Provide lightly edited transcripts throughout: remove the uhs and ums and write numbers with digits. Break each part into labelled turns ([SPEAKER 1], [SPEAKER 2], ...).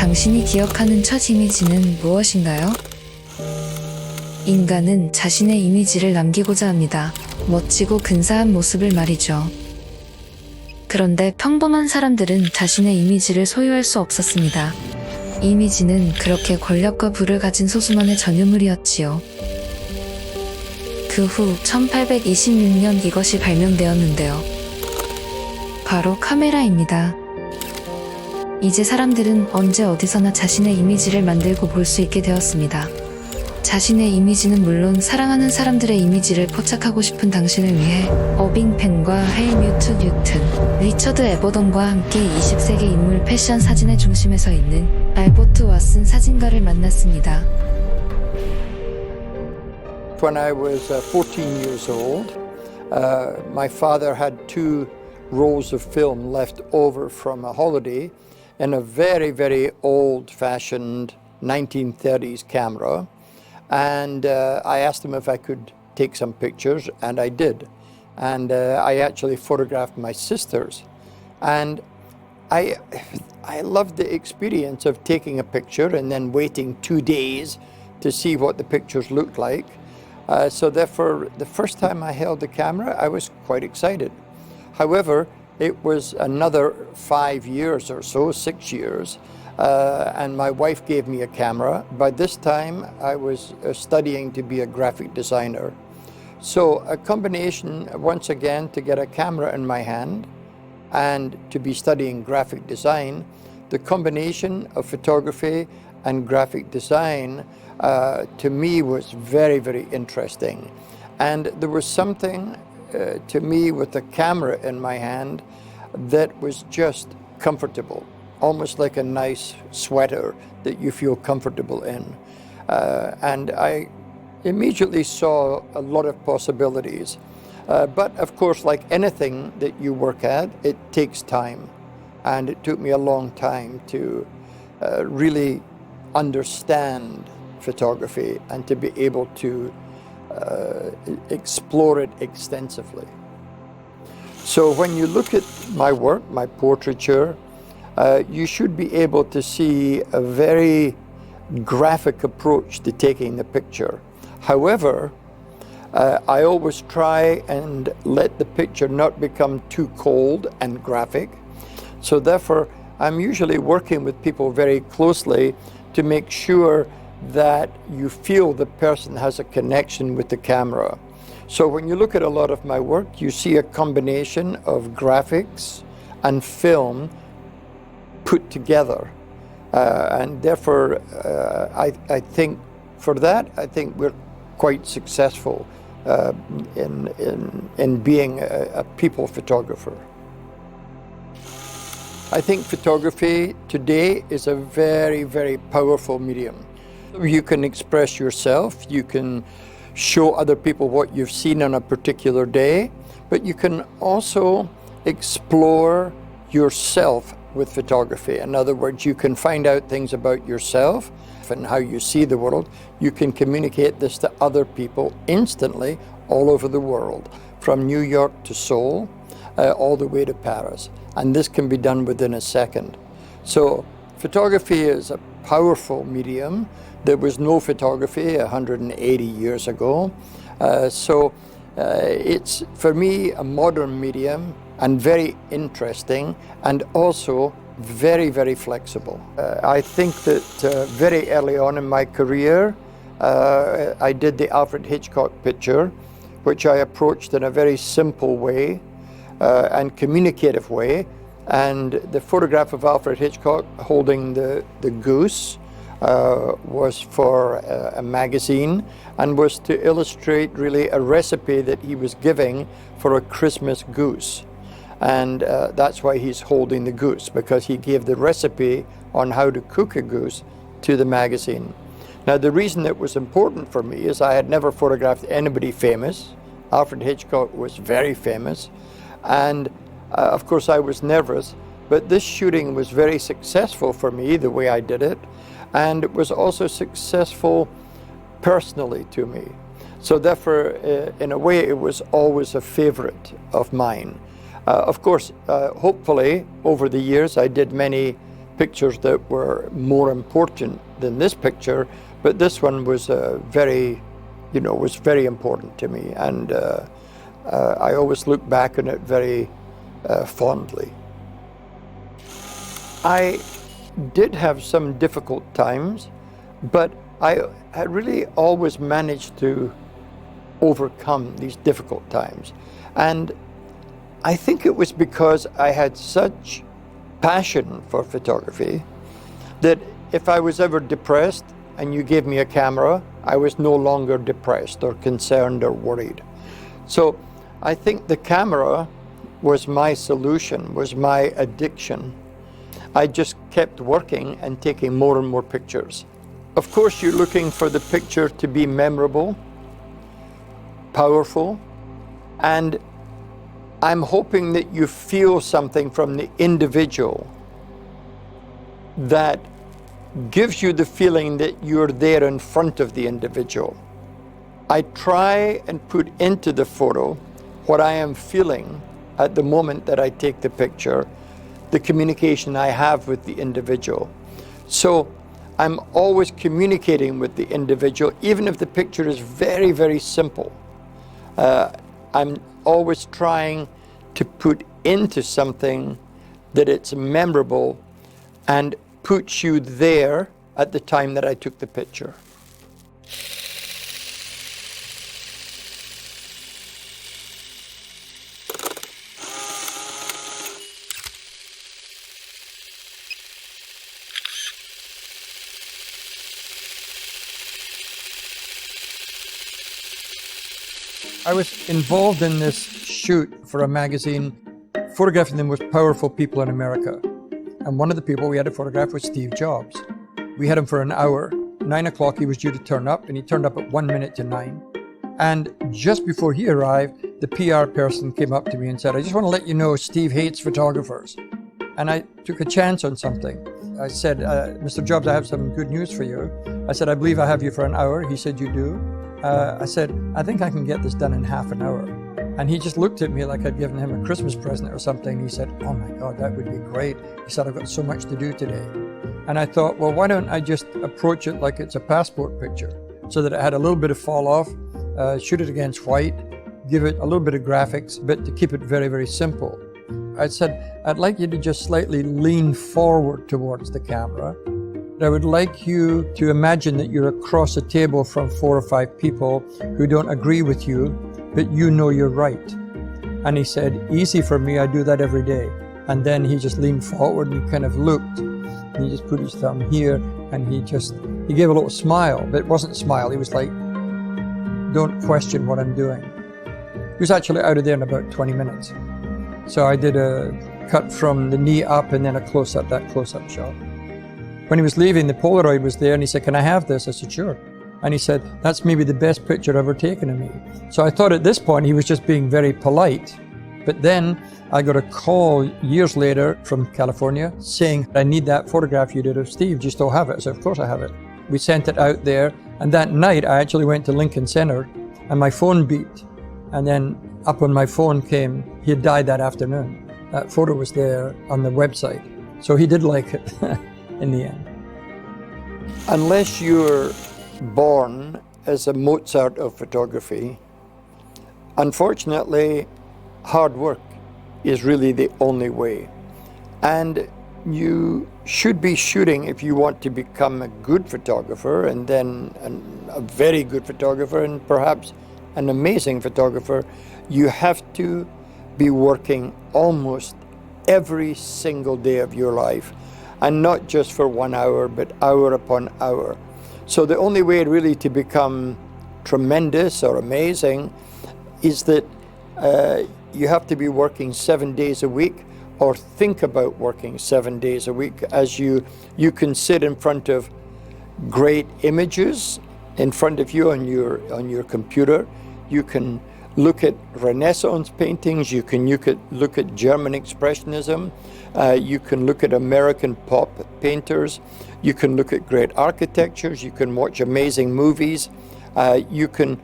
[SPEAKER 1] 당신이 기억하는 첫 이미지는 무엇인가요? 인간은 자신의 이미지를 남기고자 합니다. 멋지고 근사한 모습을 말이죠. 그런데 평범한 사람들은 자신의 이미지를 소유할 수 없었습니다. 이미지는 그렇게 권력과 부를 가진 소수만의 전유물이었지요. 그 후 1826년 이것이 발명되었는데요. 바로 카메라입니다. 이제 사람들은 언제 어디서나 자신의 이미지를 만들고 볼 수 있게 되었습니다. 자신의 이미지는 물론 사랑하는 사람들의 이미지를 포착하고 싶은 당신을 위해 어빙펜과 헬뮤트 뉴튼, 리처드 에버던과 함께 20세기 인물 패션 사진의 중심에서 있는 알버트 왓슨 사진가를 만났습니다.
[SPEAKER 2] When I was 14 years old, my father had 2 rolls of film left over from a holiday in a very, very old-fashioned 1930s camera. And I asked him if I could take some pictures, and I did. And I actually photographed my sisters. And I loved the experience of taking a picture and then waiting 2 days to see what the pictures looked like. So therefore, the first time I held the camera, I was quite excited. However, it was another 5 years or so, 6 years, and my wife gave me a camera. By this time, I was studying to be a graphic designer. So a combination, once again, to get a camera in my hand and to be studying graphic design, the combination of photography and graphic design to me was very, very interesting. And there was something to me with the camera in my hand that was just comfortable, almost like a nice sweater that you feel comfortable in. And I immediately saw a lot of possibilities. But of course, like anything that you work at, it takes time. And it took me a long time to really understand photography and to be able to explore it extensively. So when you look at my work, my portraiture, you should be able to see a very graphic approach to taking the picture. However, I always try and let the picture not become too cold and graphic. So therefore, I'm usually working with people very closely to make sure that you feel the person has a connection with the camera. So when you look at a lot of my work, you see a combination of graphics and film put together. And therefore, I think for that, I think we're quite successful in being a people photographer. I think photography today is a very, very powerful medium. You can express yourself, you can show other people what you've seen on a particular day, but you can also explore yourself with photography. In other words, you can find out things about yourself and how you see the world. You can communicate this to other people instantly all over the world, from New York to Seoul, all the way to Paris. And this can be done within a second. So photography is a powerful medium. There was no photography 180 years ago. It's, for me, a modern medium and very interesting and also very, very flexible. I think that very early on in my career, I did the Alfred Hitchcock picture, which I approached in a very simple way and communicative way. And the photograph of Alfred Hitchcock holding the goose was for a magazine and was to illustrate really a recipe that he was giving for a Christmas goose. And that's why he's holding the goose, because he gave the recipe on how to cook a goose to the magazine. Now, the reason it was important for me is I had never photographed anybody famous. Alfred Hitchcock was very famous. And of course, I was nervous, but this shooting was very successful for me, the way I did it. And it was also successful personally to me. So therefore, in a way, it was always a favorite of mine. Of course, hopefully, over the years, I did many pictures that were more important than this picture, but this one was was very important to me, and I always look back on it very fondly. I did have some difficult times, but I really always managed to overcome these difficult times. And I think it was because I had such passion for photography that if I was ever depressed and you gave me a camera, I was no longer depressed or concerned or worried. So I think the camera was my solution, was my addiction. I just kept working and taking more and more pictures. Of course, you're looking for the picture to be memorable, powerful, and I'm hoping that you feel something from the individual that gives you the feeling that you're there in front of the individual. I try and put into the photo what I am feeling at the moment that I take the picture, the communication I have with the individual. So I'm always communicating with the individual, even if the picture is very, very simple. I'm always trying to put into something that it's memorable and puts you there at the time that I took the picture. I was involved in this shoot for a magazine, photographing the most powerful people in America. And one of the people we had to photograph was Steve Jobs. We had him for an hour. 9 o'clock he was due to turn up, and he turned up at 1 minute to 9. And just before he arrived, the PR person came up to me and said, "I just want to let you know Steve hates photographers." And I took a chance on something. I said, "Mr. Jobs, I have some good news for you." I said, "I believe I have you for an hour." He said, "You do?" I said, "I think I can get this done in half an hour." And he just looked at me like I'd given him a Christmas present or something. He said, "Oh my God, that would be great." He said, "I've got so much to do today." And I thought, well, why don't I just approach it like it's a passport picture, so that it had a little bit of fall off, shoot it against white, give it a little bit of graphics, but to keep it very, very simple. I said, "I'd like you to just slightly lean forward towards the camera. I would like you to imagine that you're across a table from 4 or 5 people who don't agree with you, but you know you're right." And he said, "Easy for me, I do that every day." And then he just leaned forward and he kind of looked. And he just put his thumb here and he gave a little smile, but it wasn't a smile. He was like, "Don't question what I'm doing." He was actually out of there in about 20 minutes. So I did a cut from the knee up and then a close-up, that close-up shot. When he was leaving, the Polaroid was there and he said, "Can I have this?" I said, "Sure." And he said, "That's maybe the best picture ever taken of me." So I thought at this point he was just being very polite. But then I got a call years later from California saying, "I need that photograph you did of Steve. Do you still have it?" I said, "Of course I have it." We sent it out there. And that night I actually went to Lincoln Center and my phone beeped. And then up on my phone came, he had died that afternoon. That photo was there on the website. So he did like it in the end. Unless you're born as a Mozart of photography, unfortunately, hard work is really the only way. And you should be shooting if you want to become a good photographer, and then a very good photographer, and perhaps an amazing photographer. You have to be working almost every single day of your life, and not just for 1 hour, but hour upon hour. So the only way really to become tremendous or amazing is that you have to be working 7 days a week, or think about working 7 days a week, as you can sit in front of great images in front of you on your computer. You can look at Renaissance paintings, you can look at German Expressionism, you can look at American pop painters, you can look at great architectures, you can watch amazing movies, you can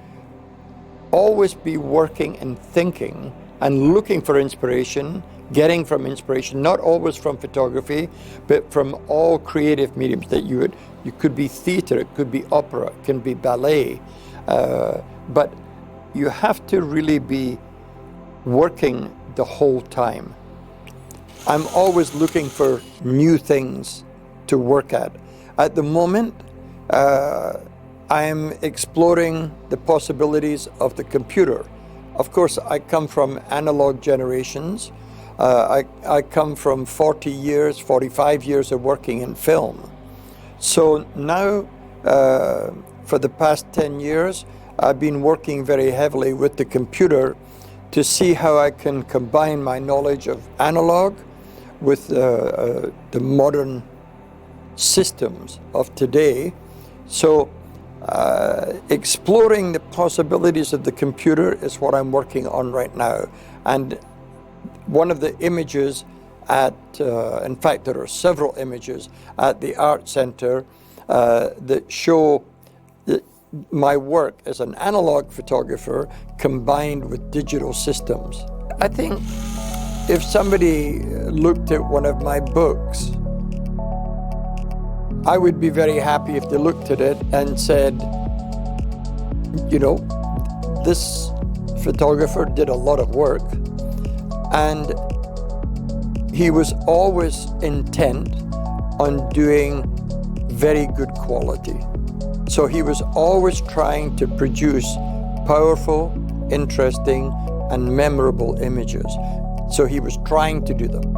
[SPEAKER 2] always be working and thinking and looking for inspiration, getting from inspiration, not always from photography, but from all creative mediums that you could be theater, it could be opera, it can be ballet, but you have to really be working the whole time. I'm always looking for new things to work at. At the moment, I'm exploring the possibilities of the computer. Of course, I come from analog generations. I come from 40 years, 45 years of working in film. So now, for the past 10 years, I've been working very heavily with the computer to see how I can combine my knowledge of analog with the modern systems of today. So exploring the possibilities of the computer is what I'm working on right now. And one of the images in fact, there are several images at the Art Center that show my work as an analog photographer combined with digital systems. I think if somebody looked at one of my books, I would be very happy if they looked at it and said, you know, this photographer did a lot of work and he was always intent on doing very good quality. So he was always trying to produce powerful, interesting, and memorable images. So he was trying to do them.